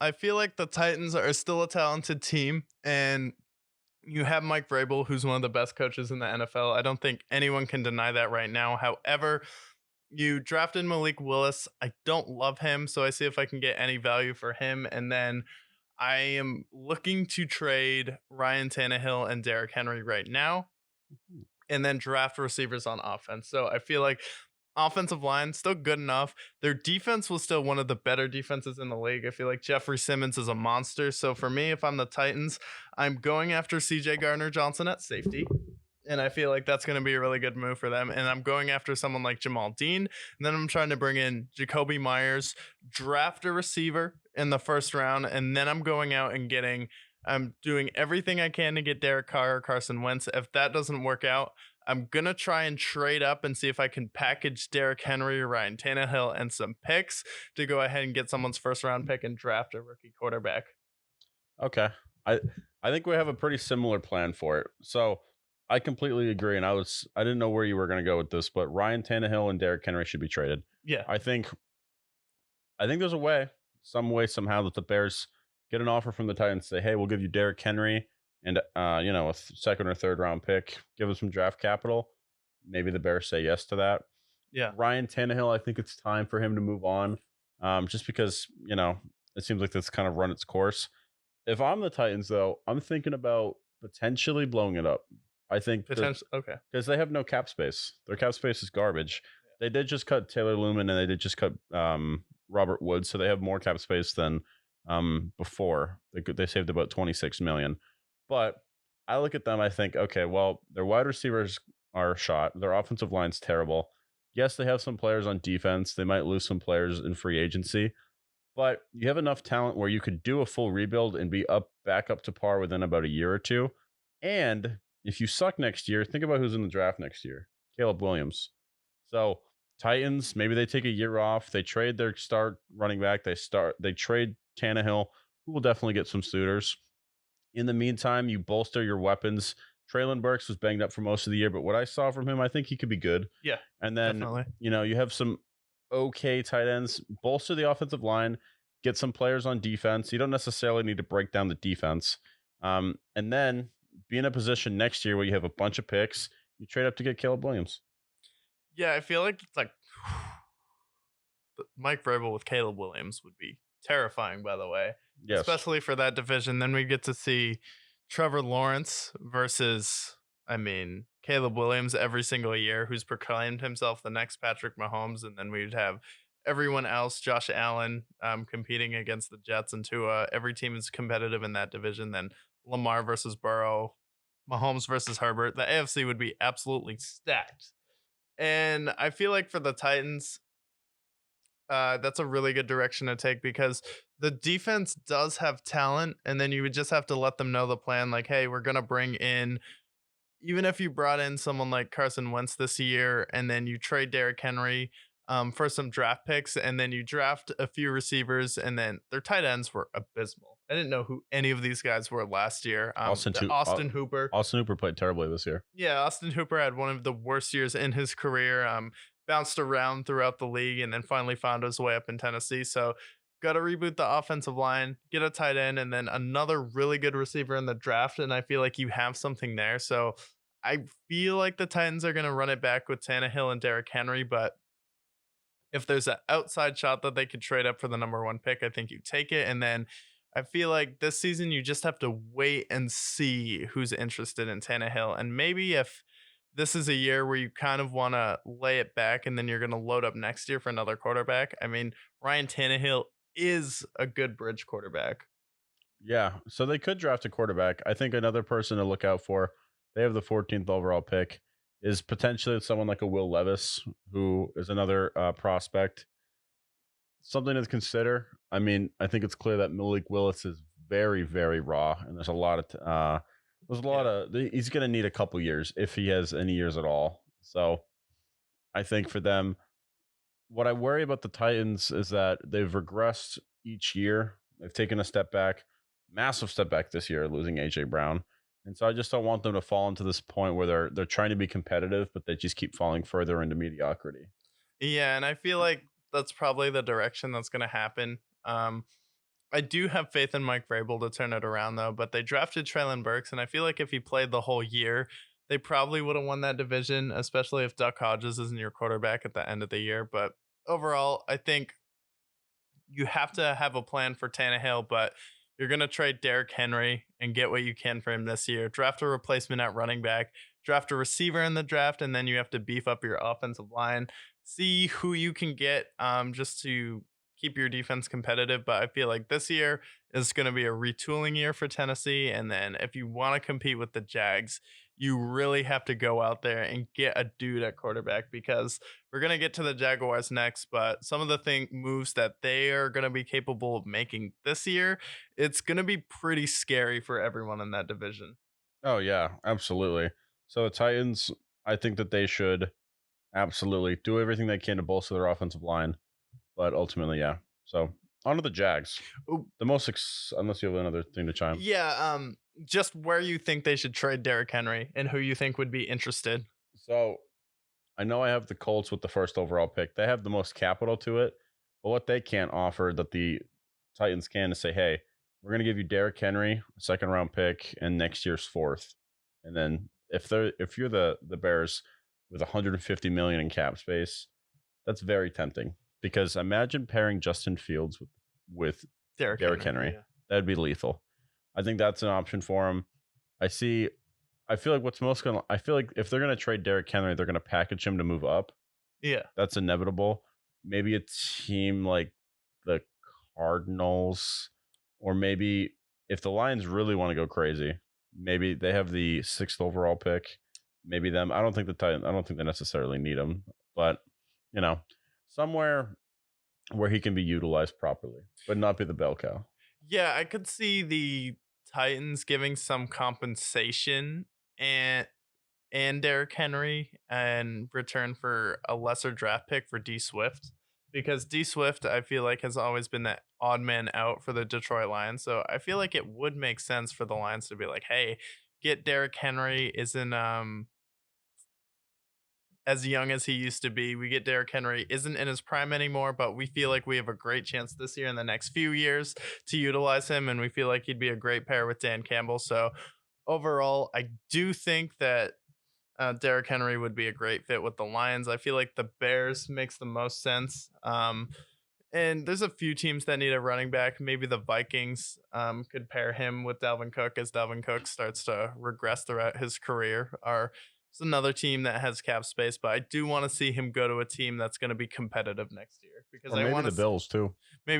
I feel like the Titans are still a talented team, and you have Mike Vrabel, who's one of the best coaches in the NFL. I don't think anyone can deny that right now. However, you drafted Malik Willis. I don't love him, so I see if I can get any value for him. And then I am looking to trade Ryan Tannehill and Derrick Henry right now, and then draft receivers on offense. So I feel like offensive line still good enough. Their defense was still one of the better defenses in the league. I feel like Jeffrey Simmons is a monster. So for me, if I'm the Titans, I'm going after CJ Gardner Johnson at safety. And I feel like that's going to be a really good move for them. And I'm going after someone like Jamal Dean. And then I'm trying to bring in Jacoby Myers, draft a receiver in the first round. And then I'm going out and I'm doing everything I can to get Derek Carr or Carson Wentz. If that doesn't work out, I'm going to try and trade up and see if I can package Derrick Henry or Ryan Tannehill and some picks to go ahead and get someone's first round pick and draft a rookie quarterback. Okay. I I think we have a pretty similar plan for it. So I completely agree. And I didn't know where you were going to go with this, but Ryan Tannehill and Derrick Henry should be traded. Yeah. I think there's a way, some way, somehow that the Bears get an offer from the Titans, say, hey, we'll give you Derrick Henry and a second or third round pick, give us some draft capital. Maybe the Bears say yes to that. Yeah. Ryan Tannehill, I think it's time for him to move on, just because it seems like that's kind of run its course. If I'm the Titans, though, I'm thinking about potentially blowing it up. I think Potential. Okay. because they have no cap space. Their cap space is garbage. They did just cut Taylor Lumen and they did just cut Robert Woods, so they have more cap space than before. They saved about 26 million. But I look at them, I think, okay, well, their wide receivers are shot. Their offensive line's terrible. Yes, they have some players on defense. They might lose some players in free agency, but you have enough talent where you could do a full rebuild and be back up to par within about a year or two. And if you suck next year, think about who's in the draft next year. Caleb Williams. So Titans, maybe they take a year off. They trade their start running back. They trade Tannehill, who will definitely get some suitors. In the meantime, you bolster your weapons. Traylon Burks was banged up for most of the year, but what I saw from him, I think he could be good. Yeah. And then, Definitely. you have some okay tight ends, bolster the offensive line, get some players on defense. You don't necessarily need to break down the defense. And then be in a position next year where you have a bunch of picks. You trade up to get Caleb Williams. Yeah, I feel like it's like Mike Vrabel with Caleb Williams would be terrifying, by the way. Yes. Especially for that division. Then we get to see Trevor Lawrence versus, Caleb Williams every single year, who's proclaimed himself the next Patrick Mahomes. And then we'd have everyone else, Josh Allen, competing against the Jets and Tua. Every team is competitive in that division. Then Lamar versus Burrow, Mahomes versus Herbert. The AFC would be absolutely stacked. And I feel like for the Titans, that's a really good direction to take because the defense does have talent, and then you would just have to let them know the plan. Like, hey, we're gonna bring in, even if you brought in someone like Carson Wentz this year, and then you trade Derrick Henry for some draft picks, and then you draft a few receivers, and then their tight ends were abysmal. I didn't know who any of these guys were last year. Austin Hooper. Austin Hooper played terribly this year. Yeah, Austin Hooper had one of the worst years in his career. Bounced around throughout the league and then finally found his way up in Tennessee. So got to reboot the offensive line, get a tight end, and then another really good receiver in the draft. And I feel like you have something there. So I feel like the Titans are going to run it back with Tannehill and Derrick Henry. But if there's an outside shot that they could trade up for the number one pick, I think you take it. And then I feel like this season you just have to wait and see who's interested in Tannehill. And maybe if this is a year where you kind of want to lay it back and then you're going to load up next year for another quarterback. Ryan Tannehill is a good bridge quarterback. Yeah, so they could draft a quarterback. I think another person to look out for, they have the 14th overall pick, is potentially someone like a Will Levis, who is another prospect. Something to consider. I think it's clear that Malik Willis is very, very raw, and there's a lot of he's going to need a couple years if he has any years at all. So I think for them, what I worry about the Titans is that they've regressed each year. They've taken a step back, massive step back this year, losing AJ Brown. And so I just don't want them to fall into this point where they're trying to be competitive, but they just keep falling further into mediocrity. Yeah, and I feel like that's probably the direction that's going to happen. I do have faith in Mike Vrabel to turn it around though, but they drafted Traylon Burks, and I feel like if he played the whole year, they probably would have won that division, especially if Duck Hodges isn't your quarterback at the end of the year. But overall, I think you have to have a plan for Tannehill, but you're going to trade Derrick Henry and get what you can for him this year. Draft a replacement at running back, draft a receiver in the draft, and then you have to beef up your offensive line. See who you can get just to keep your defense competitive. But I feel like this year is going to be a retooling year for Tennessee. And then if you want to compete with the Jags, you really have to go out there and get a dude at quarterback because we're going to get to the Jaguars next, but some of the moves that they are going to be capable of making this year, it's going to be pretty scary for everyone in that division. Oh yeah, absolutely. So the Titans, I think that they should absolutely do everything they can to bolster their offensive line, but ultimately, yeah. So on to the Jags. Ooh, The most, unless you have another thing to chime. yeah, just where you think they should trade Derrick Henry and who you think would be interested. So I know I have the Colts with the first overall pick. They have the most capital to it, but what they can't offer that the Titans can is say, hey, we're going to give you Derrick Henry, a second round pick, and next year's fourth. And then if you're the Bears with 150 million in cap space, that's very tempting because imagine pairing Justin Fields with Derrick Henry. Yeah. That'd be lethal. I think that's an option for him. I see. I feel like I feel like if they're gonna trade Derrick Henry, they're gonna package him to move up. Yeah. That's inevitable. Maybe a team like the Cardinals, or maybe if the Lions really want to go crazy, maybe they have the sixth overall pick. Maybe them. I don't think the Titans. I don't think they necessarily need him, but you know, somewhere where he can be utilized properly, but not be the bell cow. Yeah, I could see the Titans giving some compensation and Derrick Henry in return for a lesser draft pick for D Swift because D Swift I feel like has always been that odd man out for the Detroit Lions. So I feel like it would make sense for the Lions to be like, "Hey, get Derrick Henry isn't as young as he used to be. We get Derrick Henry isn't in his prime anymore, but we feel like we have a great chance this year and the next few years to utilize him and we feel like he'd be a great pair with Dan Campbell." So overall, I do think that Derrick Henry would be a great fit with the Lions. I feel like the Bears makes the most sense. And there's a few teams that need a running back. Maybe the Vikings could pair him with Dalvin Cook as Dalvin Cook starts to regress throughout his career. Or it's another team that has cap space, but I do want to see him go to a team that's going to be competitive next year because Or I maybe want the to Bills too. maybe